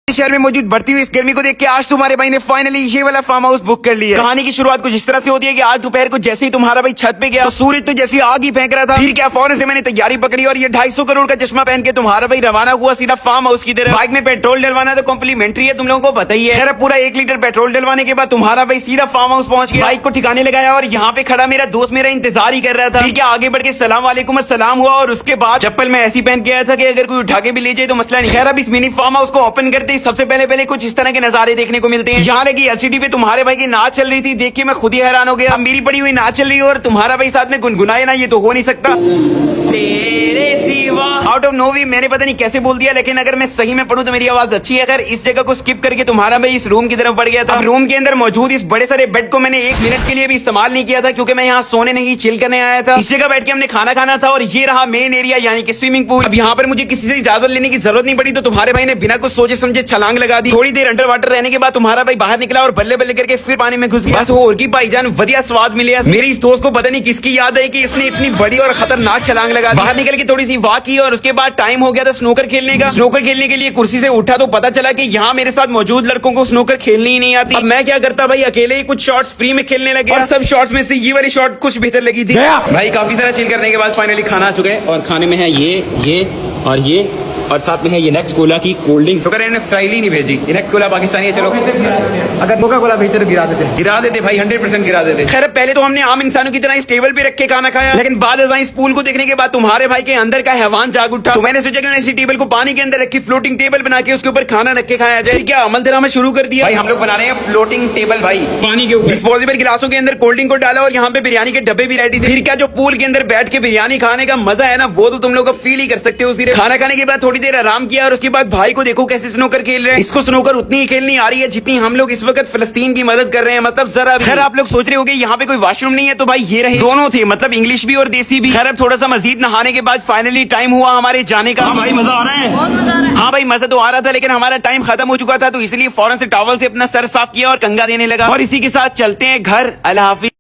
शहर में मौजूद बढ़ती हुई इस गर्मी को देख के आज तुम्हारे भाई ने फाइनली ये वाला फार्म हाउस बुक कर लिया। कहानी की शुरुआत कुछ इस तरह से होती है कि आज दोपहर को जैसे ही तुम्हारा भाई छत पे गया तो सूरज तो जैसे आग ही फेंक रहा था। फिर क्या फौरन से मैंने तैयारी पकड़ी और ये 250 करोड़ का चश्मा पहन के तुम्हारा भाई रवाना हुआ सीधा फार्म हाउस की तरफ। बाइक में पेट्रोल डलवाना तो कॉम्प्लीमेंट्री है, तुम लोगों को पता ही है। खैर पूरा 1 लीटर पेट्रोल डलवाने के बाद तुम्हारा भाई सीधा फार्म हाउस पहुंच गया, बाइक को ठिकाने लगाया और यहाँ पे खड़ा मेरा दोस्त मेरा इंतजार ही कर रहा था। फिर क्या आगे बढ़ के सलाम वालेकुम अस्सलाम हुआ और उसके बाद चप्पल में ऐसी पहन के आया था कि अगर कोई उठा के भी ले जाए तो मसला नहीं। खैर अब इस मिनी फार्म हाउस को ओपन करते ही सबसे पहले कुछ इस तरह के नजारे देखने को मिलते हैं। यहाँ लगी एलसीडी पे तुम्हारे भाई की नाच चल रही थी, देख के मैं खुद ही हैरान हो गया। अब मेरी पड़ी हुई नाच चल रही है और तुम्हारा भाई साथ में गुनगुनाए ना, ये तो हो नहीं सकता। तेरे सिवा आउट ऑफ नोवी मैंने पता नहीं कैसे बोल दिया, लेकिन अगर मैं सही में पढ़ूं तो मेरी आवाज अच्छी है। अगर इस जगह को स्किप करके तुम्हारा भाई इस रूम की तरफ बढ़ गया था। रूम के अंदर मौजूद इस बड़े सारे बेड को मैंने 1 मिनट के लिए भी इस्तेमाल नहीं किया था, क्योंकि मैं यहाँ सोने नहीं चिल करने आया था। इस जगह बैठ के हमने खाना खाना था और ये रहा मेन एरिया यानी कि स्विमिंग पूल। अब यहाँ पर मुझे किसी से इजाजत लेने की जरूरत नहीं पड़ी, तो तुम्हारे भाई ने बिना कुछ सोचे समझे छलांग लगा दी। थोड़ी देर अंडर वाटर रहने के बाद तुम्हारा भाई बाहर निकला और बल्ले बल्ले करके फिर पानी में घुस गया। बस और की भाईजान बढ़िया स्वाद मिले। मेरी इस दोस्त को पता नहीं किसकी याद है कि इसने इतनी बड़ी और खतरनाक छलांग लगा। बाहर निकल के थोड़ी सी वॉक की और उसके बाद टाइम हो गया था स्नूकर खेलने का। स्नूकर खेलने के लिए कुर्सी से उठा तो पता चला कि यहाँ मेरे साथ मौजूद लड़कों को स्नूकर खेलनी ही नहीं आती। अब मैं क्या करता भाई, अकेले ही कुछ शॉट्स फ्री में खेलने लगे और सब शॉट्स में से ये वाली शॉट कुछ बेहतर लगी थी। भाई काफी सारा चिल करने के बाद फाइनली खाना आ चुका है और खाने में है ये और साथ में है ये नेक्स्ट कोला की कोल्ड ड्रिंक। तो करें स्टाइल ही नहीं भेजी, नेक्स्ट कोला पाकिस्तानी है। चलो अगर कोका कोला बेहतर गिरा देते भाई 100% गिरा देते। खैर पहले तो हमने आम इंसानों की तरह इस टेबल पे रख के खाना खाया, लेकिन बाद इस पूल को देखने के बाद तुम्हारे भाई के अंदर का हैवान जाग उठा। तो मैंने सोचा कि इसी टेबल को पानी के अंदर रखी फ्लोटिंग टेबल बना के उसके ऊपर खाना रख के खाया जाए। क्या अमल दरामद शुरू कर दिया भाई, हम लोग बना रहे हैं फ्लोटिंग टेबल भाई पानी के ऊपर। डिस्पोजेबल गिलासों के अंदर कोल्ड ड्रिंक को डाला और यहाँ पे बिरयानी के डब्बे भी रेडी थे। फिर क्या जो पूल के अंदर बैठ के बिरयानी खाने का मजा है ना, वो तो तुम लोग फील ही कर सकते हो। खाना खाने के बाद थोड़ी देर आराम किया और उसके बाद भाई को देखो कैसे स्नूकर खेल रहे हैं। इसको स्नूकर उतनी ही खेलनी आ रही है जितनी हम लोग इस वक्त फलस्तीन की मदद कर रहे हैं, मतलब जरा भी। खैर आप लोग सोच रहे होंगे यहाँ पे कोई वॉशरूम नहीं है, तो भाई ये रहे दोनों थे, मतलब इंग्लिश भी और देसी भी। खैर अब थोड़ा सा मजीद नहाने के बाद फाइनली टाइम हुआ हमारे जाने का। भाई मजा आ रहा है, बहुत मजा आ रहा है। हाँ भाई मजा तो आ रहा था, लेकिन हमारा टाइम खत्म हो चुका था, तो इसलिए फौरन से टॉवल से अपना सर साफ किया और कंगा देने लगा। और इसी के साथ चलते हैं घर। अल्लाह हाफिज।